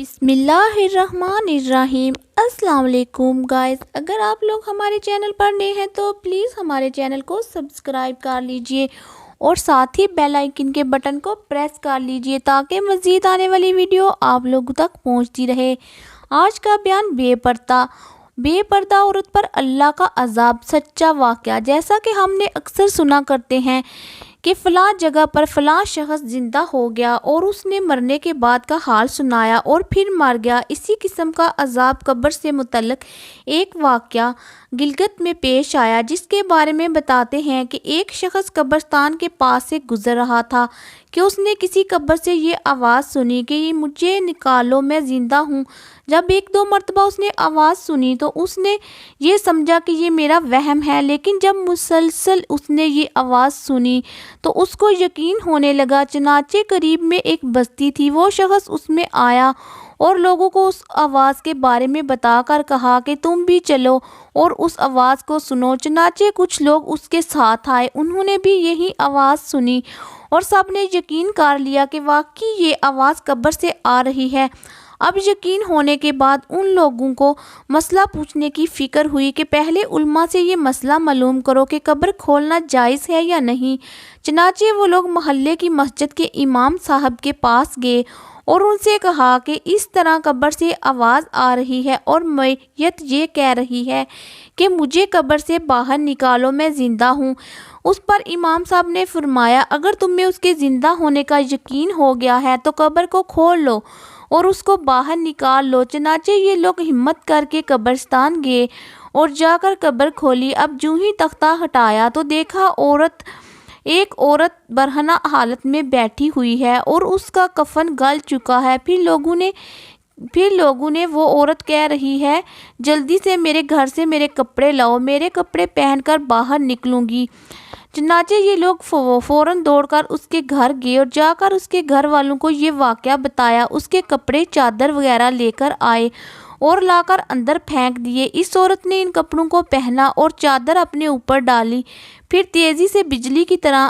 بسم اللہ الرحمن الرحیم۔ السلام علیکم گائز، اگر آپ لوگ ہمارے چینل پر نئے ہیں تو پلیز ہمارے چینل کو سبسکرائب کر لیجئے اور ساتھ ہی بیل آئیکن کے بٹن کو پریس کر لیجئے تاکہ مزید آنے والی ویڈیو آپ لوگوں تک پہنچتی رہے۔ آج کا بیان بے پردہ عورت پر اللہ کا عذاب، سچا واقعہ۔ جیسا کہ ہم نے اکثر سنا کرتے ہیں کہ فلاں جگہ پر فلاں شخص زندہ ہو گیا اور اس نے مرنے کے بعد کا حال سنایا اور پھر مر گیا۔ اسی قسم کا عذاب قبر سے متعلق ایک واقعہ گلگت میں پیش آیا، جس کے بارے میں بتاتے ہیں کہ ایک شخص قبرستان کے پاس سے گزر رہا تھا کہ اس نے کسی قبر سے یہ آواز سنی کہ مجھے نکالو، میں زندہ ہوں۔ جب ایک دو مرتبہ اس نے آواز سنی تو اس نے یہ سمجھا کہ یہ میرا وہم ہے، لیکن جب مسلسل اس نے یہ آواز سنی تو اس کو یقین ہونے لگا۔ چنانچہ قریب میں ایک بستی تھی، وہ شخص اس میں آیا اور لوگوں کو اس آواز کے بارے میں بتا کر کہا کہ تم بھی چلو اور اس آواز کو سنو۔ چنانچہ کچھ لوگ اس کے ساتھ آئے، انہوں نے بھی یہی آواز سنی اور سب نے یقین کر لیا کہ واقعی یہ آواز قبر سے آ رہی ہے۔ اب یقین ہونے کے بعد ان لوگوں کو مسئلہ پوچھنے کی فکر ہوئی کہ پہلے علماء سے یہ مسئلہ معلوم کرو کہ قبر کھولنا جائز ہے یا نہیں۔ چنانچہ وہ لوگ محلے کی مسجد کے امام صاحب کے پاس گئے اور ان سے کہا کہ اس طرح قبر سے آواز آ رہی ہے اور میت یہ کہہ رہی ہے کہ مجھے قبر سے باہر نکالو، میں زندہ ہوں۔ اس پر امام صاحب نے فرمایا، اگر تمہیں اس کے زندہ ہونے کا یقین ہو گیا ہے تو قبر کو کھول لو اور اس کو باہر نکال لو۔ چنانچہ یہ لوگ ہمت کر کے قبرستان گئے اور جا کر قبر کھولی۔ اب جو ہی تختہ ہٹایا تو دیکھا ایک عورت برہنہ حالت میں بیٹھی ہوئی ہے اور اس کا کفن گل چکا ہے۔ پھر لوگوں نے وہ عورت کہہ رہی ہے، جلدی سے میرے گھر سے میرے کپڑے لاؤ، میرے کپڑے پہن کر باہر نکلوں گی۔ چنانچہ یہ لوگ فوراً دوڑ کر اس کے گھر گئے اور جا کر اس کے گھر والوں کو یہ واقعہ بتایا۔ اس کے کپڑے، چادر وغیرہ لے کر آئے اور لا کر اندر پھینک دیے۔ اس عورت نے ان کپڑوں کو پہنا اور چادر اپنے اوپر ڈالی، پھر تیزی سے بجلی کی طرح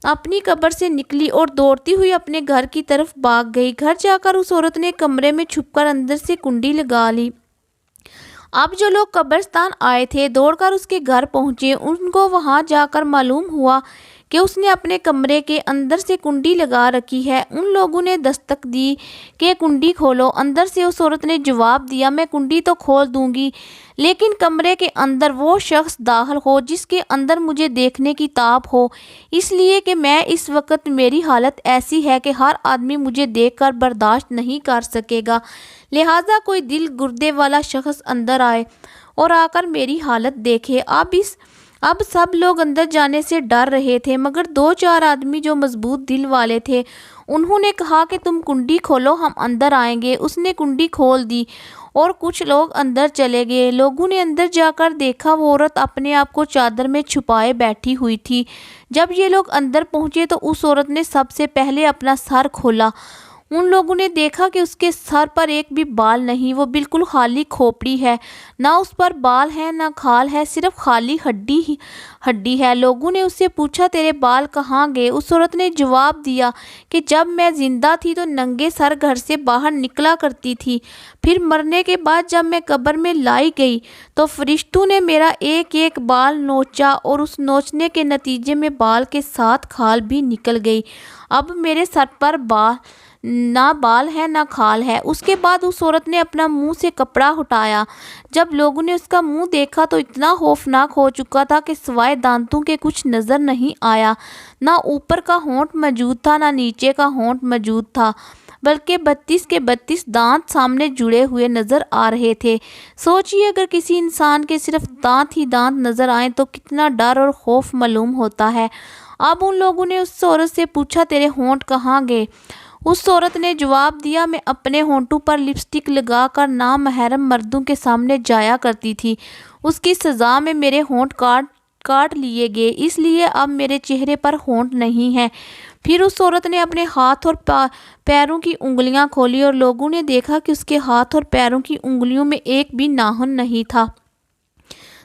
اپنی قبر سے نکلی اور دوڑتی ہوئی اپنے گھر کی طرف بھاگ گئی۔ گھر جا کر اس عورت نے کمرے میں چھپ کر اندر سے کنڈی لگا لی۔ اب جو لوگ قبرستان آئے تھے دوڑ کر اس کے گھر پہنچے۔ ان کو وہاں جا کر معلوم ہوا کہ اس نے اپنے کمرے کے اندر سے کنڈی لگا رکھی ہے۔ ان لوگوں نے دستک دی کہ کنڈی کھولو۔ اندر سے اس عورت نے جواب دیا، میں کنڈی تو کھول دوں گی، لیکن کمرے کے اندر وہ شخص داخل ہو جس کے اندر مجھے دیکھنے کی تاب ہو، اس لیے کہ میں اس وقت میری حالت ایسی ہے کہ ہر آدمی مجھے دیکھ کر برداشت نہیں کر سکے گا، لہٰذا کوئی دل گردے والا شخص اندر آئے اور آ کر میری حالت دیکھے۔ اب سب لوگ اندر جانے سے ڈر رہے تھے، مگر دو چار آدمی جو مضبوط دل والے تھے انہوں نے کہا کہ تم کنڈی کھولو، ہم اندر آئیں گے۔ اس نے کنڈی کھول دی اور کچھ لوگ اندر چلے گئے۔ لوگوں نے اندر جا کر دیکھا وہ عورت اپنے آپ کو چادر میں چھپائے بیٹھی ہوئی تھی۔ جب یہ لوگ اندر پہنچے تو اس عورت نے سب سے پہلے اپنا سر کھولا۔ ان لوگوں نے دیکھا کہ اس کے سر پر ایک بھی بال نہیں، وہ بالکل خالی کھوپڑی ہے، نہ اس پر بال ہے نہ کھال ہے، صرف خالی ہڈی ہے۔ لوگوں نے اس سے پوچھا، تیرے بال کہاں گئے؟ اس عورت نے جواب دیا کہ جب میں زندہ تھی تو ننگے سر گھر سے باہر نکلا کرتی تھی، پھر مرنے کے بعد جب میں قبر میں لائی گئی تو فرشتوں نے میرا ایک ایک بال نوچا اور اس نوچنے کے نتیجے میں بال کے ساتھ کھال بھی نکل گئی۔ اب میرے سر پر نہ بال ہے نہ کھال ہے۔ اس کے بعد اس عورت نے اپنا منہ سے کپڑا ہٹایا۔ جب لوگوں نے اس کا منہ دیکھا تو اتنا خوفناک ہو چکا تھا کہ سوائے دانتوں کے کچھ نظر نہیں آیا، نہ اوپر کا ہونٹ موجود تھا نہ نیچے کا ہونٹ موجود تھا، بلکہ 32 کے 32 دانت سامنے جڑے ہوئے نظر آ رہے تھے۔ سوچئے اگر کسی انسان کے صرف دانت ہی دانت نظر آئیں تو کتنا ڈر اور خوف معلوم ہوتا ہے۔ اب ان لوگوں نے اس عورت سے پوچھا، تیرے ہونٹ کہاں گئے؟ اس عورت نے جواب دیا، میں اپنے ہونٹوں پر لپسٹک لگا کر نامحرم مردوں کے سامنے جایا کرتی تھی، اس کی سزا میں میرے ہونٹ کاٹ لیے گئے، اس لیے اب میرے چہرے پر ہونٹ نہیں ہیں۔ پھر اس عورت نے اپنے ہاتھ اور پیروں کی انگلیاں کھولی اور لوگوں نے دیکھا کہ اس کے ہاتھ اور پیروں کی انگلیوں میں ایک بھی ناخن نہیں تھا۔